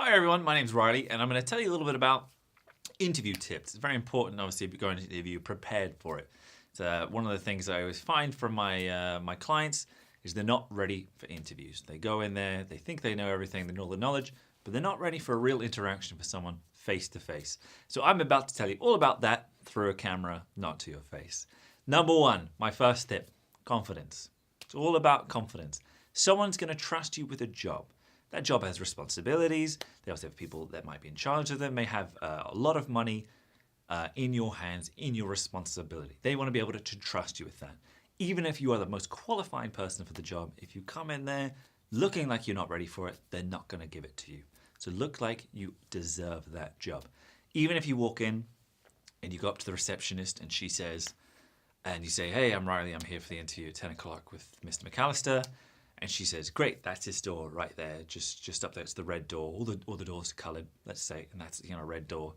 Hi everyone, my name's Riley and I'm going to tell you a little bit about interview tips. It's very important, obviously, if you're going to an interview, prepared for it. It's one of the things I always find from my clients is they're not ready for interviews. They go in there, they think they know everything, they know all the knowledge, but they're not ready for a real interaction with someone face to face. So I'm about to tell you all about that through a camera, not to your face. Number one, my first tip, confidence. It's all about confidence. Someone's going to trust you with a job. That job has responsibilities. They also have people that might be in charge of them, may have a lot of money in your hands, in your responsibility. They want to be able to trust you with that. Even if you are the most qualified person for the job, if you come in there looking like you're not ready for it, they're not going to give it to you. So look like you deserve that job. Even if you walk in and you go up to the receptionist and she says, and you say, hey, I'm Riley, I'm here for the interview at 10 o'clock with Mr. McAllister. And she says, great, that's his door right there, just up there. It's the red door. All the doors are coloured, let's say, and that's a red door.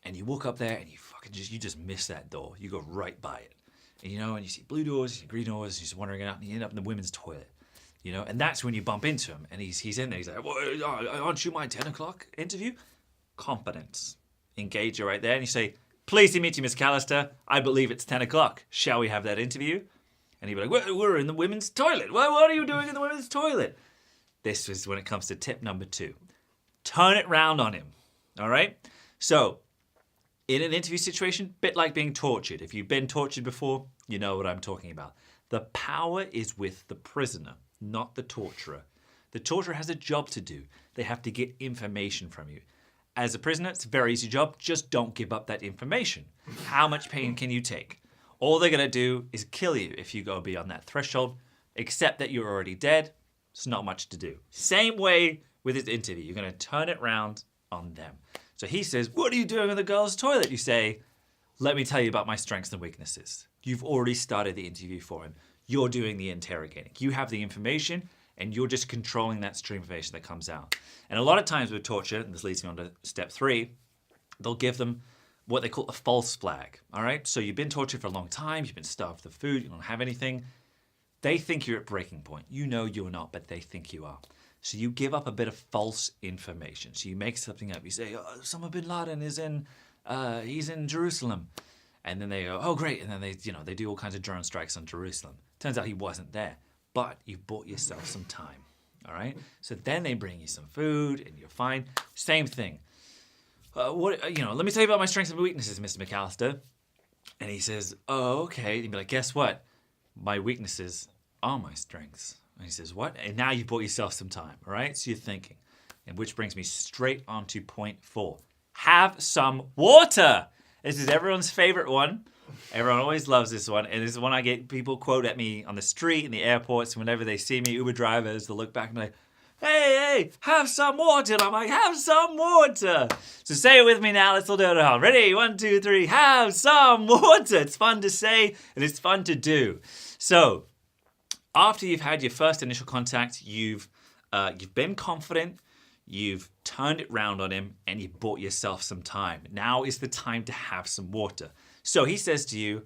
And you walk up there and you just miss that door. You go right by it. And and you see blue doors, you see green doors, you're just wandering out, and you end up in the women's toilet. And that's when you bump into him, and he's in there. He's like, well, aren't you my 10 o'clock interview? Confidence. Engage you right there, and you say, pleased to meet you, Miss Callister. I believe it's 10 o'clock. Shall we have that interview? And he'd be like, we're in the women's toilet. What are you doing in the women's toilet? This is when it comes to tip number 2. Turn it round on him. All right? So, in an interview situation, bit like being tortured. If you've been tortured before, you know what I'm talking about. The power is with the prisoner, not the torturer. The torturer has a job to do. They have to get information from you. As a prisoner, it's a very easy job. Just don't give up that information. How much pain can you take? All they're going to do is kill you if you go beyond that threshold, except that you're already dead. It's not much to do. Same way with his interview. You're going to turn it round on them. So he says, what are you doing in the girls' toilet? You say, let me tell you about my strengths and weaknesses. You've already started the interview for him. You're doing the interrogating. You have the information, and you're just controlling that stream of information that comes out. And a lot of times with torture, and this leads me on to step 3, they'll give them what they call a false flag, all right? So you've been tortured for a long time, you've been starved for food, you don't have anything. They think you're at breaking point. You know you're not, but they think you are. So you give up a bit of false information. So you make something up. You say, Osama bin Laden is he's in Jerusalem. And then they go, oh, great. And then they do all kinds of drone strikes on Jerusalem. Turns out he wasn't there, but you've bought yourself some time, all right? So then they bring you some food and you're fine. Same thing. Let me tell you about my strengths and weaknesses, Mr. McAllister. And he says, oh, okay. And you'd be like, guess what? My weaknesses are my strengths. And he says, what? And now you've bought yourself some time, all right? So you're thinking. And which brings me straight on to point 4. Have some water. This is everyone's favorite one. Everyone always loves this one. And this is one I get people quote at me on the street, in the airports, whenever they see me, Uber drivers, they'll look back and be like, hey, have some water. And I'm like, have some water. So say it with me now. Let's all do it at home. Ready? 1, 2, 3. Have some water. It's fun to say and it's fun to do. So after you've had your first initial contact, you've been confident, you've turned it round on him, and you've bought yourself some time. Now is the time to have some water. So he says to you,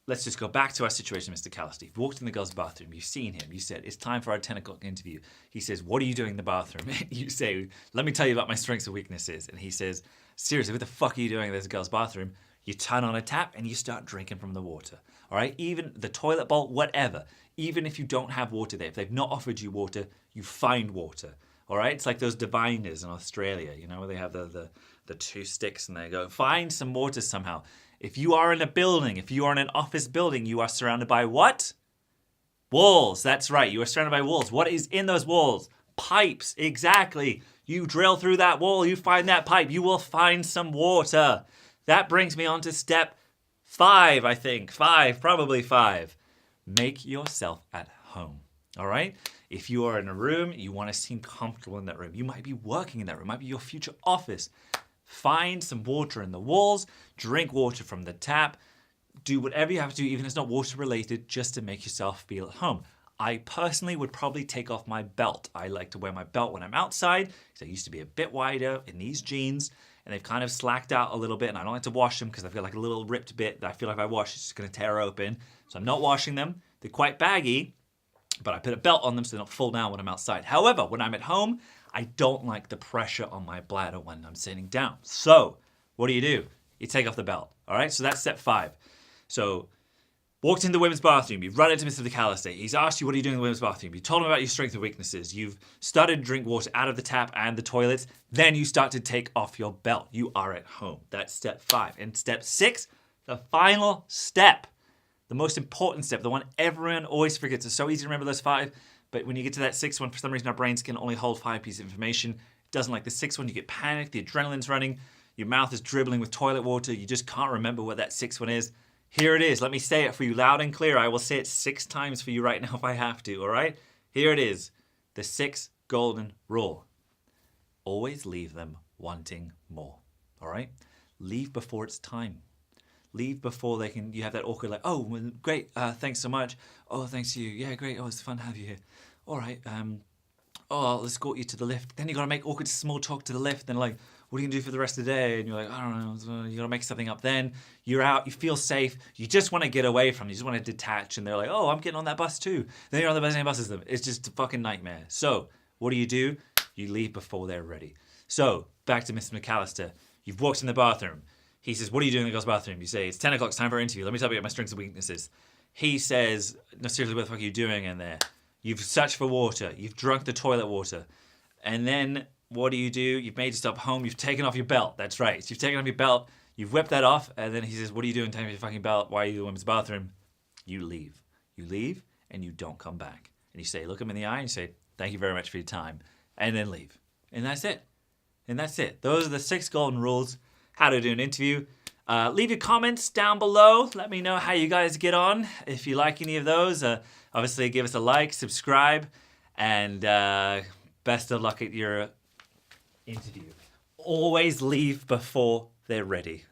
let's just go back to our situation, Mr. Callister. You've walked in the girls' bathroom. You've seen him. You said, it's time for our 10 o'clock interview. He says, what are you doing in the bathroom? You say, let me tell you about my strengths and weaknesses. And he says, seriously, what the fuck are you doing in this girl's bathroom? You turn on a tap and you start drinking from the water. All right? Even the toilet bowl, whatever. Even if you don't have water there, if they've not offered you water, you find water. All right? It's like those diviners in Australia, where they have the 2 sticks and they go, find some water somehow. If you are in a building, if you are in an office building, you are surrounded by what? Walls. That's right. You are surrounded by walls. What is in those walls? Pipes. Exactly. You drill through that wall, you find that pipe, you will find some water. That brings me on to step 5, I think. 5, probably 5. Make yourself at home. All right? If you are in a room, you want to seem comfortable in that room. You might be working in that room. It might be your future office. Find some water in the walls, drink water from the tap, do whatever you have to do, even if it's not water related, just to make yourself feel at home. I personally would probably take off my belt. I like to wear my belt when I'm outside because I used to be a bit wider in these jeans and they've kind of slacked out a little bit and I don't like to wash them because I feel like a little ripped bit that I feel like if I wash it's just going to tear open. So I'm not washing them. They're quite baggy, but I put a belt on them so they don't fall down when I'm outside. However, when I'm at home, I don't like the pressure on my bladder when I'm sitting down. So what do? You take off the belt. All right, so that's step 5. So walked into the women's bathroom, you've run into Mr. McAllister. He's asked you, what are you doing in the women's bathroom? You told him about your strengths and weaknesses. You've started to drink water out of the tap and the toilets. Then you start to take off your belt. You are at home. That's step 5. And step 6, the final step, the most important step, the one everyone always forgets. It's so easy to remember those 5, but when you get to that 6th one, for some reason our brains can only hold 5 pieces of information. It doesn't like the 6th one. You get panicked, the adrenaline's running, your mouth is dribbling with toilet water. You just can't remember what that 6th one is. Here it is. Let me say it for you loud and clear. I will say it 6 times for you right now if I have to, all right? Here it is. The 6th golden rule. Always leave them wanting more, all right? Leave before it's time. Leave before you have that awkward like, oh, well, great, thanks so much. Oh, thanks to you. Yeah, great. Oh, it's fun to have you here. All right, I'll escort you to the lift. Then you got to make awkward small talk to the lift. Then like, what are you going to do for the rest of the day? And you're like, I don't know. You got to make something up. Then you're out. You feel safe. You just want to get away from them. You just want to detach. And they're like, oh, I'm getting on that bus too. Then you're on the same bus as them. It's just a fucking nightmare. So what do? You leave before they're ready. So back to Mr. McAllister. You've walked in the bathroom. He says, what are you doing in the girls' bathroom? You say, it's 10 o'clock. It's time for our interview. Let me tell you about my strengths and weaknesses. He says, no, seriously, what the fuck are you doing in there? You've searched for water. You've drunk the toilet water. And then what do? You've made yourself home. You've taken off your belt. That's right. So you've taken off your belt. You've whipped that off. And then he says, what are you doing taking off your fucking belt? Why are you in the women's bathroom? You leave. You leave and you don't come back. And you say, look him in the eye and you say, thank you very much for your time. And then leave. And that's it. And that's it. Those are the 6 golden rules. How to do an interview. Leave your comments down below. Let me know how you guys get on. If you like any of those, obviously give us a like, subscribe, and best of luck at your interview. Always leave before they're ready.